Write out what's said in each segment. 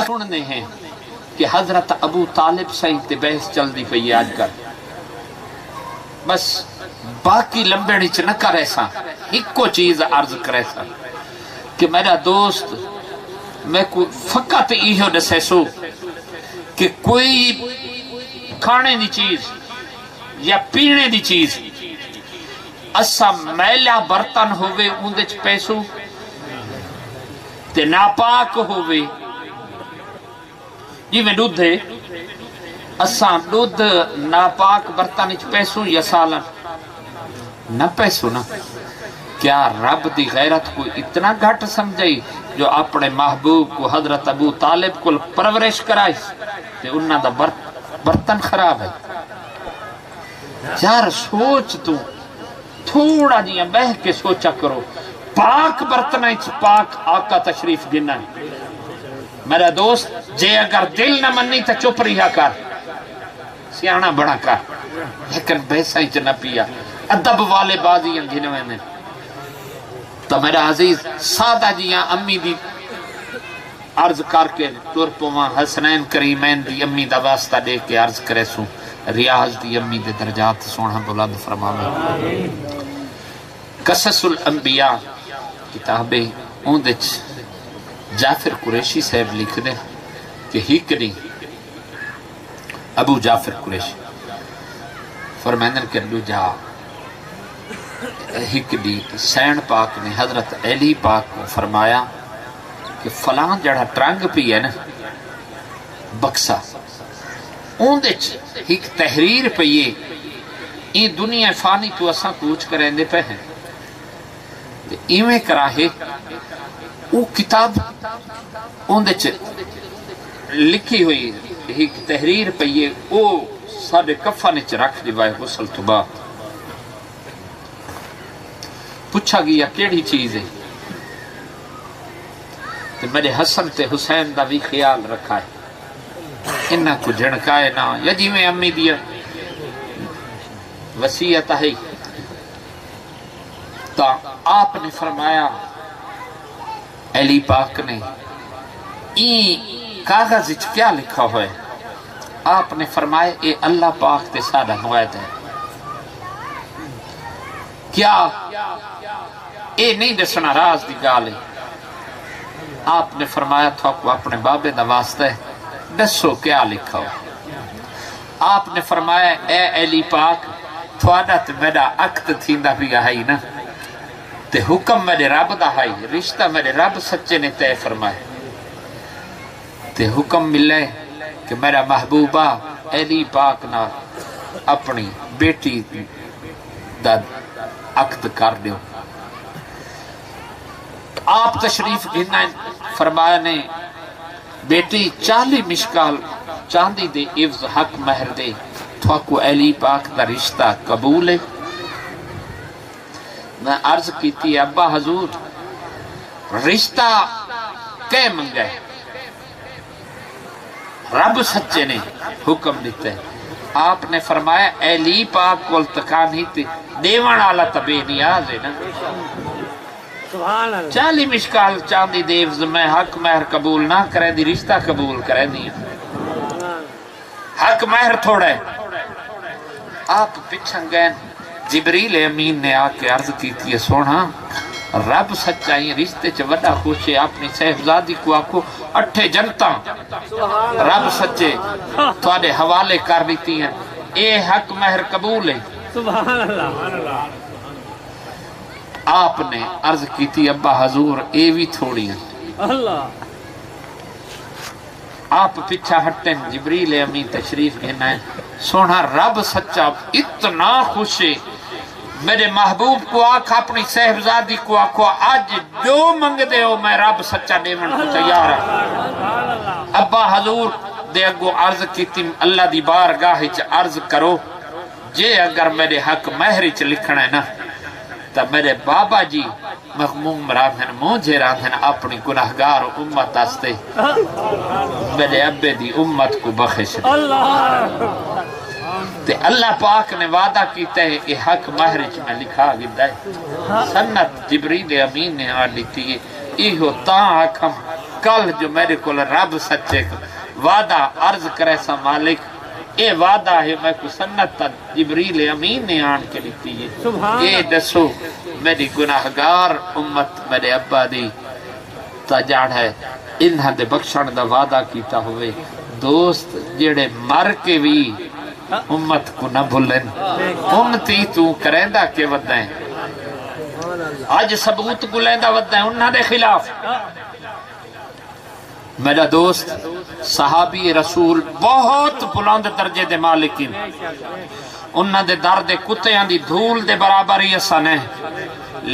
سننے ہیں کہ حضرت ابو طالب صحیح تے بحث چل دی پئی آج کل بس باقی لمبے نیچ نہ کرے سا ایک کو چیز عرض کرے سا کہ میرا دوست میں کو فقط ایہو دسے سو کہ کوئی کھانے دی چیز یا پینے دی چیز اسا میلا برتن ہوئے اندے چ پیسو تے ناپاک ہوئے جی میں دودھ ہے اسا دودھ ناپاک برتن چ پیسو یا سالن نہ پیسو نا کیا رب دی غیرت کو اتنا گھٹ سمجھائی جو اپنے محبوب کو حضرت ابو طالب کو پرورش کرائی تے انہاں دا برتن خراب ہے یار سوچ تو تھوڑا جیاں بہ کے سوچا کرو پاک برتن پاک آقا تشریف گنا میرا دوست جے اگر دل نہ منی تو چپ رہا کر سیانا بڑا کر لیکن بیسا ہی نہ پیا ادب والے بازیاں گھنوے نے تو میرا عزیز سادہ جیاں امی دی عرض کر کے تور پوہاں حسنین کریمین دی امی دا واسطہ دے کے عرض کرے سوں ریاض دی امی دے درجات سونا بلند فرماوے قصص الانبیاء کتابیں اوندچ جعفر قریشی صاحب لکھ دے کہ ہکڑی ابو جعفر قریشی فرمائنر کردو جا ہکڑی سین پاک نے حضرت علی پاک کو فرمایا کہ فلان جڑا ٹرنگ پی ہے نا بکسا اوندچ ایک تحریر پئیے این دنیا فانی تو اساں کوچ کریں دے پہ ہیں ایویں کراہے او کتاب اوندچ لکھی ہوئی ایک تحریر پئیے او ساڑھے کفانچ رکھ دیوائے غسل تو بعد پوچھا گیا کیڑی چیز ہے تو میرے حسن تے حسین دا بھی خیال رکھا ہے انہاں کو جھڑکائے نا یا جی میں امی دیا وسیعت ہے تو آپ نے فرمایا علی پاک نے این کاغذ کیا لکھا ہوئے آپ نے فرمایا اے اللہ پاک تے سادہ نوائد ہے کیا اے نہیں دسنا راز دی گالے آپ نے فرمایا تھا کو اپنے بابے دا واسطہ ہے دسو کیا لکھا ہو آپ نے فرمایا اے علی پاک تھوڑا تے میرا عقد تھیندا بھی آئی نا تے حکم میرے رب دا آئی رشتہ میرے رب سچے نے تے فرمائے تے حکم ملے کہ میرا محبوبہ علی پاک نہ اپنی بیٹی دا عقد کر دیو آپ تشریف گھنا فرمایا نے بیٹی 40 مشکال چاندی دے عوض حق مہر دے تھوکو علی پاک دا رشتہ قبول ہے میں عرض کی تھی ابا حضور رشتہ کہہ منگے رب سچے نے حکم دیتے ہیں آپ نے فرمایا علی پاک کو التقا نہیں تھی دیوان آلہ تبے نیاز ہے نا 40 مشکال چاندی دیوز میں حق مہر قبول نہ کرے دی رشتہ قبول کرے دی حق مہر تھوڑا ہے آپ پچھن گئے جبریل امین نے آکے عرض کی تھی سونا رب سچائی رشتے چ وڈا خوش ہے اپنی صاحبزادی کو آکو 8 جنتا رب سچے تھوڑے حوالے کر دیتی ہیں اے حق مہر قبول ہے سبحان اللہ آپ نے عرض کی تھی ابا حضور اے بھی تھوڑی ہیں اللہ آپ پچھا ہٹیں جبریل امین تشریف گھنا ہے سونا رب سچا اتنا خوش ہے میرے محبوب کو آکھ اپنی صاحبزادی کو آکھو آج جو منگ دے ہو میں رب سچا دیمن کو تیار ہے ابا حضور دے اگو عرض کی تھی اللہ دی بارگاہ چ عرض کرو جے اگر میرے حق مہر چ لکھنا ہے نا تا میرے بابا جی مغموم راندھن مجھے راندھن اپنی گناہگار امت آستے میرے ابے دی امت کو بخش دے تے اللہ پاک نے وعدہ کیتا ہے کہ حق مہرج میں لکھا گیا ہے سنت جبریل امین نے آن لیتی ہے ایہو تاں آکھم کل جو میرے کو رب سچے وعدہ عرض کرے سا مالک اے وعدہ ہے میں کو سنت تا جبریل امین نے آن کے لکھتی ہے اے دسو میری گناہگار امت میرے ابا دی تا جاڑ ہے انہاں دے بخشن دا وعدہ کیتا ہوئے دوست جڑے مر کے بھی امت کو نہ بھولن امتی تو کریندہ کے ودائیں آج ثبوت گلیندہ ودائیں انہاں دے خلاف میرا دوست صحابی رسول بہت بلند درجے دے مالکین انہاں دے درد کتیاں دی دھول دے برابر ہی اسا نے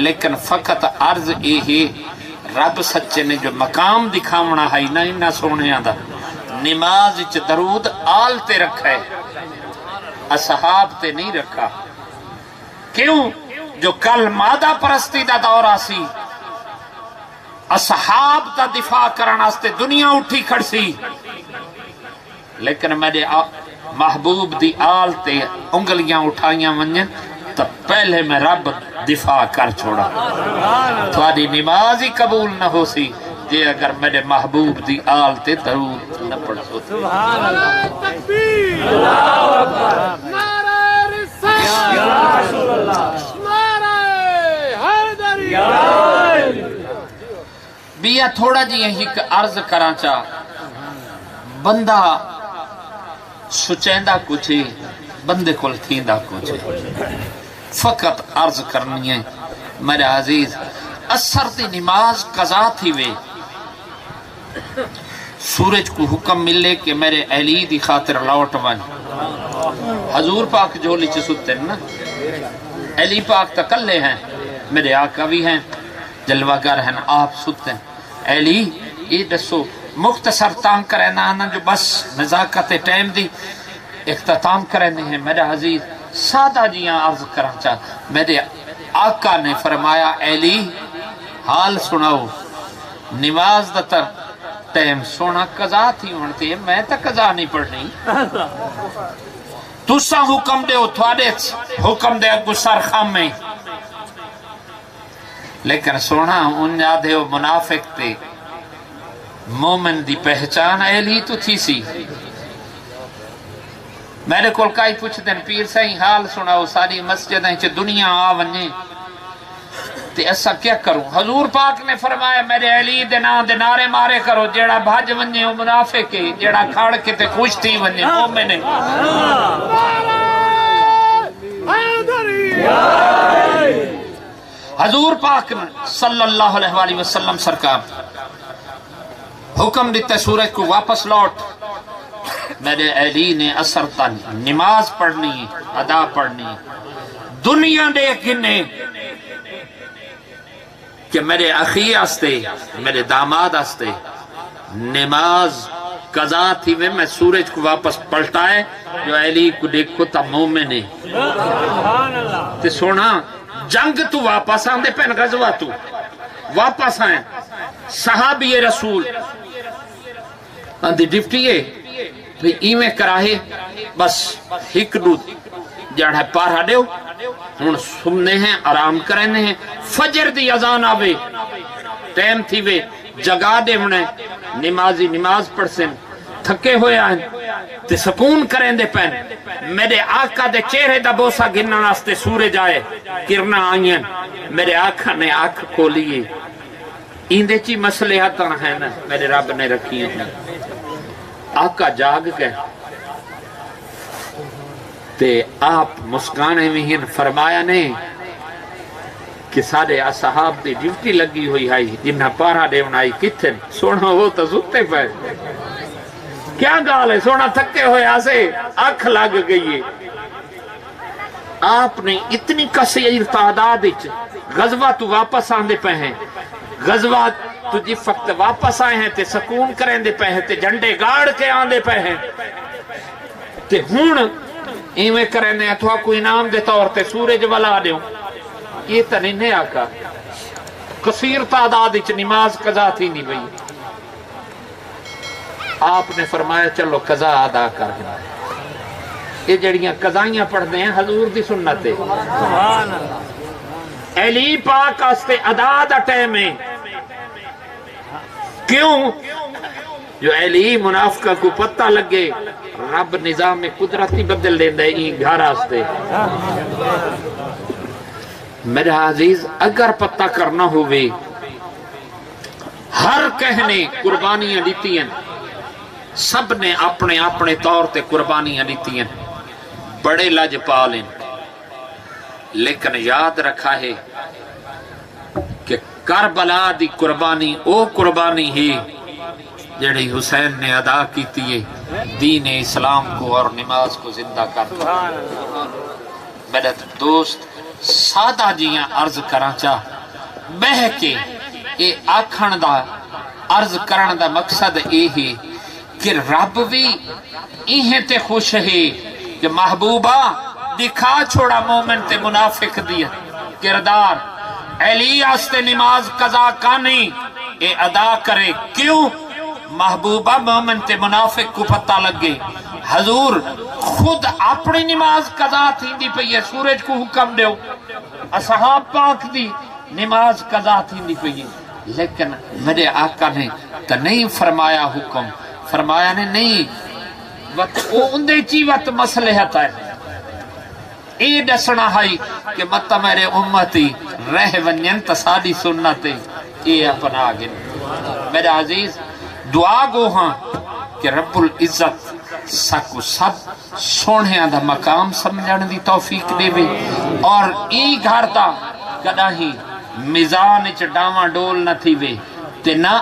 لیکن فقط عرض یہ رب سچے نے جو مقام دکھاونا ہے نا انہاں سونے آدھا نماز اچ درود آل تے رکھا ہے اصحاب تے نہیں رکھا کیوں جو کل مادہ پرستی دا دور آسی اصحاب دا دفاع کرنا استے دنیا اٹھی کھڑسی لیکن میرے محبوب دی آل تے انگلیاں اٹھائیاں ونجن تو پہلے میں رب دفاع کر چھوڑا تھوڑی نماز ہی قبول نہ ہو سی جے اگر میرے محبوب دی آل تے درود نہ پڑھ سو سبحان اللہ تکبیر اللہ اکبر نعرہ رسالت یا رسول اللہ نعرہ حیدری بیا تھوڑا جی ایک عرض کراں چاہ بندہ سچیندہ کچھ بندے کل تھیندہ کچھ فقط عرض کرنی ہے میرے عزیز اثر دی نماز قضا تھی وے سورج کو حکم ملے کہ میرے اہلی دی خاطر لوٹ ون حضور پاک جھولی چھ ستے نا اہلی پاک تکلے ہیں میرے آقا بھی ہیں جلوہ گر ہیں آپ ستے ہیں اہلی یہ دسو مختصر تام کرے نانا جو بس نزاکت ٹائم دی اختتام کرنے ہیں میرے عزیز سادہ جیاں عرض کرنا چاہ میرے آقا نے فرمایا اہلی حال سناؤ نماز دا تر ٹائم سونا قضا تھی ہونتی ہے میں تا قضا نہیں پڑھنی تُسا حکم دے اتھوارے حکم دے گسار خام میں لیکن سونا ان یادے ہو منافق تے مومن دی پہچان اہلی تو تھی سی میرے کول کائی پوچھ دن پیر سہی حال سناؤ ساری مسجدیں چھ دنیا آوننے تے ایسا کیا کروں حضور پاک نے فرمایا میرے اہلی دے نعرے مارے کرو جیڑا بھاج ونجے ہو منافق ہے جیڑا کھاڑ کے تے خوش تھی ونجے مومن ہے حضور پاک صلی اللہ علیہ وسلم سرکار حکم دیتا سورج کو واپس لوٹ میرے اہلی نے اثر تا نماز پڑھنی ادا پڑھنی دنیا دے گنے کہ میرے اخی آستے میرے داماد آستے نماز قضا تھی میں سورج کو واپس پلٹائے جو اہلی کو دیکھو تا مومن ہے تے سونا جنگ تو واپس آن دے پین غزوہ تو واپس آئیں صحابی رسول اندھی ڈفٹی ہے بھئی ایمیں کراہے بس ہک دو جاڑھا پارہا دیو ہون سمنے ہیں آرام کرنے ہیں فجر دی اذان آوے ٹیم تھی وے جگا دے ہونے نمازی نماز پڑھ سے تھکے ہوئے آئیں تے سکون کریں دے پین میرے آقا دے چہرے دا بوسا گننا ناستے سورج آئے کرنا آئین میرے آقا نے آنکھ کھولیے ایندے چی مسلحتاں ہیں نا میرے رب نے رکھی ہیں آقا جاگ گئے تے آپ مسکانے میں ہی فرمایا نہیں کہ سارے اصحاب دی ڈیوٹی لگی ہوئی ہے جنہاں پارا دیونائی کتن سونا وہ تو زتے پہ کیا گال ہے سونا تھکے ہوئے آسے آنکھ لگ گئی ہے آپ نے اتنی کثیر تعداد غزوہ تو واپس آندے پہ ہیں غزوہ تو جی فقط واپس آئے ہیں تے سکون کریں دے پہ ہیں تے جھنڈے گاڑ کے آندے پہ ہیں تے ہون ایمیں کریں دے اتوا کو انعام دے طور تے سورج والا دیوں یہ تا نہیں آکا کثیر تعداد نماز قضا تھی نہیں بھئی آپ نے فرمایا چلو قضا ادا کر دیں یہ جڑیاں قضائیاں پڑھ دیں حضور دی سنت ہے علی پاک آستے ادا دا ٹائم ہے کیوں؟ جو علی منافقہ کو پتہ لگے رب نظام قدرتی بدل دیندہ این گھر آستے. میرا عزیز اگر پتہ کرنا ہوئے ہر کہنے قربانیاں دیتی ہیں، سب نے اپنے اپنے طور تے قربانیاں دیتی ہیں، بڑے لاجپال ہیں، لیکن یاد رکھا ہے کہ کربلا دی قربانی او قربانی ہی جڑی حسین نے ادا کیتی ہے دین اسلام کو اور نماز کو زندہ کرتا. میرے دوست سادہ جیاں عرض کرنا چاہ بہ کے اے آکھن دا عرض کرن دا مقصد اے ہے کہ رب بھی ایہیں تے خوش ہے کہ محبوبہ دکھا چھوڑا مومن تے منافق دیا کردار علی آستے نماز قضا کانی اے ادا کرے. کیوں؟ محبوبہ مومن تے منافق کو پتہ لگے حضور خود اپنی نماز قضا تھی دی پئی ہے، سورج کو حکم دیو، اصحاب پاک دی نماز قضا تھی دی پئی ہے، لیکن میرے آقا نے تو نہیں فرمایا حکم، فرمایا نے نہیں وقت او اندے چی وقت مصلحت ہے. اے دسنا ہے کہ مت میرے امتی رہ ونین تسالی سنتے اے اپنا گن. میرے عزیز دعا گو ہاں کہ رب العزت سکو سب سونے دا مقام سمجھن دی توفیق دے وے اور ای گھر دا کدا ہی میزان چ ڈاواں ڈول نہ تھی وے تے نہ